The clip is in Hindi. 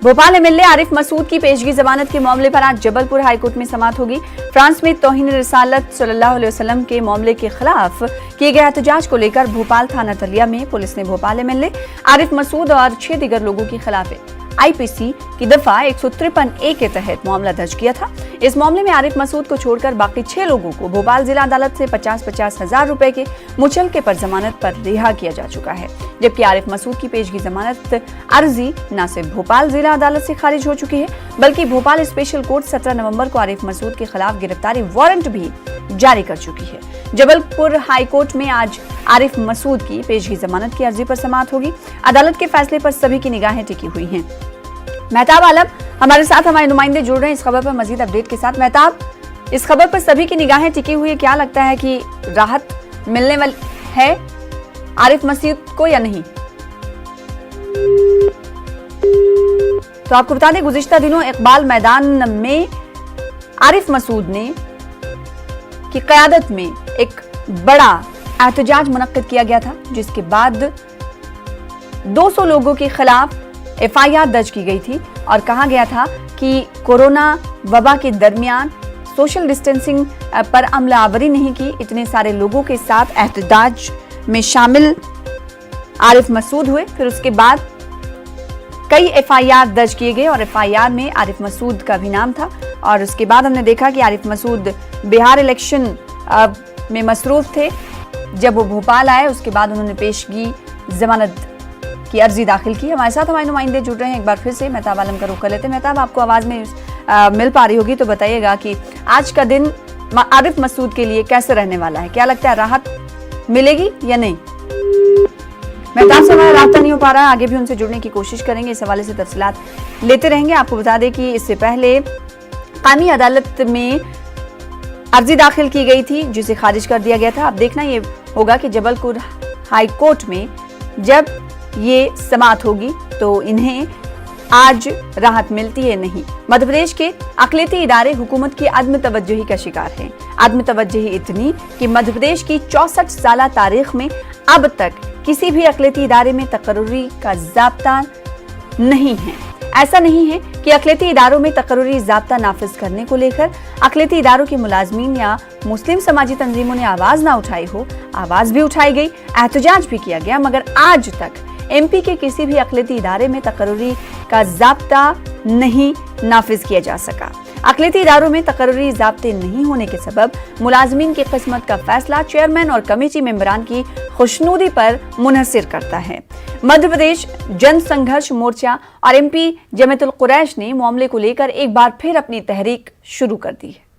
भोपाल एमएलए आरिफ मसूद की पेशगी जमानत के मामले पर आज जबलपुर हाईकोर्ट में समाअत होगी। फ्रांस में तौहीन रिसालत सल्लल्लाहु अलैहि वसल्लम के मामले के खिलाफ किए गए एहतजाज को लेकर भोपाल थाना तलिया में पुलिस ने भोपाल एमएलए आरिफ मसूद और 6 दीगर लोगों के खिलाफ आईपीसी की दफा 153A के तहत मामला दर्ज किया था। इस मामले में आरिफ मसूद को छोड़कर बाकी 6 लोगों को भोपाल जिला अदालत से 50-50 हजार रुपए के मुचलके पर जमानत पर रिहा किया जा चुका है, जबकि आरिफ मसूद की पेशगी जमानत अर्जी न सिर्फ भोपाल जिला अदालत से खारिज हो चुकी है, बल्कि भोपाल स्पेशल कोर्ट 17 नवंबर को आरिफ मसूद के खिलाफ गिरफ्तारी वारंट भी जारी कर चुकी है। जबलपुर हाईकोर्ट में आज आरिफ मसूद की पेशगी जमानत की अर्जी पर समाअत होगी। अदालत के फैसले पर सभी की निगाहें टिकी हुई हैं। मेहताब आलम हमारे साथ हमारे नुमाइंदे जुड़ रहे हैं इस खबर पर मजीद अपडेट के साथ। मेहताब, इस खबर पर सभी की निगाहें टिकी हुई है, क्या लगता है कि राहत मिलने वाली है आरिफ मसूद को या नहीं? तो आपको बता दें, गुज़िश्ता दिनों इकबाल मैदान में आरिफ मसूद ने की क़यादत में एक बड़ा एहतजाज मुनक्किद किया गया था, जिसके बाद 200 लोगों के खिलाफ FIR दर्ज की गई थी और कहा गया था कि कोरोना वबा के दरमियान सोशल डिस्टेंसिंग पर अमलावरी नहीं की। इतने सारे लोगों के साथ एहतजाज में शामिल आरिफ मसूद हुए। फिर उसके बाद कई FIR दर्ज किए गए और FIR में आरिफ मसूद का भी नाम था। और उसके बाद हमने देखा कि आरिफ मसूद बिहार इलेक्शन में मसरूफ थे। जब वो भोपाल आए उसके बाद उन्होंने पेशगी जमानत की अर्जी दाखिल की। हमारे साथ हमारे नुमाइंदे जुड़ रहे हैं एक बार फिर से। मेहताब आलम का रुख कर लेते हैं। मेहताब, आपको आवाज में मिल पा रही होगी तो बताइएगा कि आज का दिन आरिफ मसूद के लिए कैसे रहने वाला है? क्या लगता है, राहत मिलेगी या नहीं? मेहताब से हमारा राब्ता नहीं हो पा रहा है, आगे भी उनसे जुड़ने की कोशिश करेंगे, इस हवाले से तफसीलात लेते रहेंगे। आपको बता दें कि इससे पहले कामी अदालत में अर्जी दाखिल की गई थी जिसे खारिज कर दिया गया था। अब देखना ये होगा कि जबलपुर हाईकोर्ट में जब ये समाअत होगी तो इन्हें आज राहत मिलती है नहीं। मध्य प्रदेश के अक़लियती इदारे हुकूमत की अदम तवज्जुही का शिकार हैं। अदम तवज्जुही इतनी कि मध्य प्रदेश की 64 साल तारीख में अब तक किसी भी अक़लियती इदारे में तकर्रुरी का ज़ाब्ता नहीं है। ऐसा नहीं है कि अक़लियती इदारों में तकर्रुरी ज़ाब्ता नाफिज करने को लेकर अक़लियती इदारों के मुलाजमीन या मुस्लिम समाजी तंजीमों ने आवाज़ ना उठाई हो। आवाज़ भी उठाई गई, एहतजाज भी किया गया, मगर आज तक MP के किसी भी अक़लियती इदारे में तकर्रुरी का ज़ाब्ता नहीं नाफिज किया जा सका। अक़लियती इदारों में तकर्रुरी ज़ाब्ते नहीं होने के सबब मुलाजमीन की किस्मत का फैसला चेयरमैन और कमेटी मेंबरान की खुशनुदी पर मुनहसिर करता है। मध्य प्रदेश जन संघर्ष मोर्चा और MP जमीयतुल कुरैश ने मामले को लेकर एक बार फिर अपनी तहरीक शुरू कर दी है।